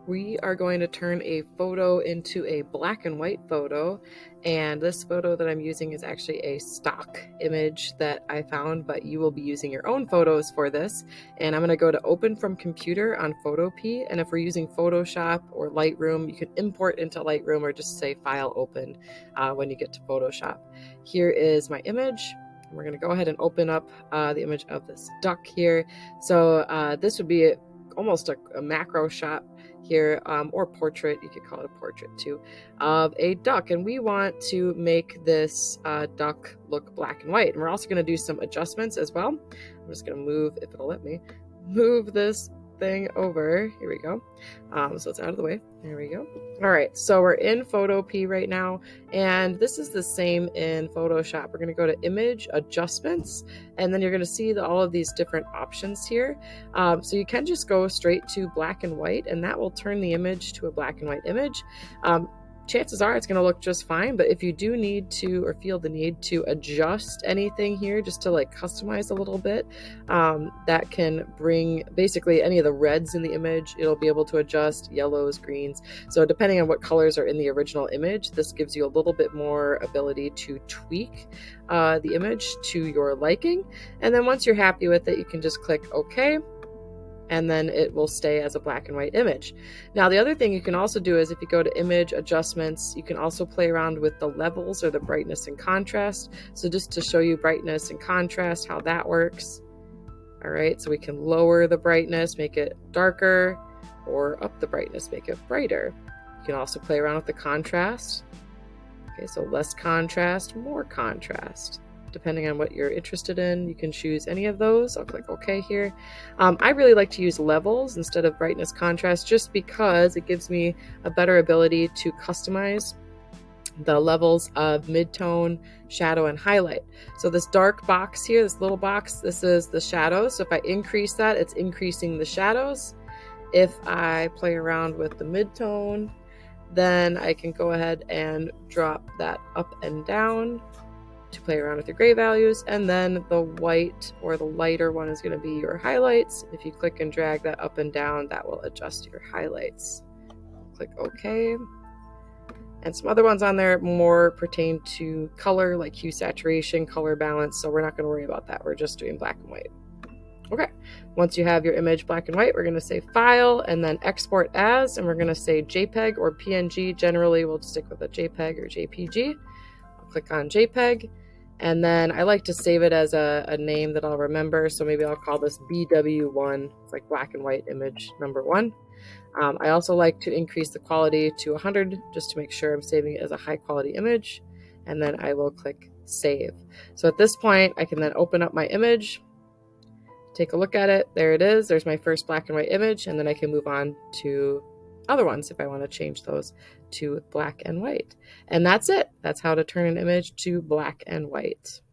We are going to turn a photo into a black and white photo, and this photo that I'm using is actually a stock image that I found, but you will be using your own photos for this. And I'm going to go to open from computer on Photopea, and if we're using Photoshop or Lightroom, you can import into Lightroom or just say file open when you get to Photoshop. Here is my image. We're going to go ahead and open up the image of this duck here. So this would be almost a macro shot here, or portrait, you could call it a portrait too, of a duck. And we want to make this duck look black and white. And we're also going to do some adjustments as well. I'm just going to move, if it'll let me, move this thing over. Here we go. So it's out of the way. There we go. All right, so we're in Photopea right now, and this is the same in Photoshop. We're going to go to Image Adjustments, and then you're going to see all of these different options here. So you can just go straight to black and white, and that will turn the image to a black and white image. Chances are it's going to look just fine, but if you do need to or feel the need to adjust anything here just to like customize a little bit, that can bring basically any of the reds in the image. It'll be able to adjust yellows, greens. So depending on what colors are in the original image, this gives you a little bit more ability to tweak the image to your liking. And then once you're happy with it, you can just click OK. And then it will stay as a black and white image. Now, the other thing you can also do is if you go to Image Adjustments, you can also play around with the levels or the brightness and contrast. So just to show you brightness and contrast, how that works. All right, so we can lower the brightness, make it darker, or up the brightness, make it brighter. You can also play around with the contrast. Okay, so less contrast, more contrast. Depending on what you're interested in, you can choose any of those. I'll click OK here. I really like to use levels instead of brightness contrast just because it gives me a better ability to customize the levels of midtone, shadow, and highlight. So this dark box here, this little box, this is the shadows. So if I increase that, it's increasing the shadows. If I play around with the midtone, then I can go ahead and drop that up and down to play around with your gray values. And then the white or the lighter one is going to be your highlights. If you click and drag that up and down, that will adjust your highlights. Click OK. And some other ones on there more pertain to color, like hue saturation, color balance. So we're not going to worry about that. We're just doing black and white. Okay, once you have your image black and white, we're going to say File and then Export As, and we're going to say JPEG or PNG. Generally, we'll stick with a JPEG or JPG. I'll click on JPEG. And then I like to save it as a name that I'll remember. So maybe I'll call this BW1. It's like black and white image number 1. I also like to increase the quality to 100 just to make sure I'm saving it as a high quality image. And then I will click Save. So at this point, I can then open up my image, take a look at it. There it is. There's my first black and white image. And then I can move on to other ones if I want to change those to black and white. And that's it. That's how to turn an image to black and white.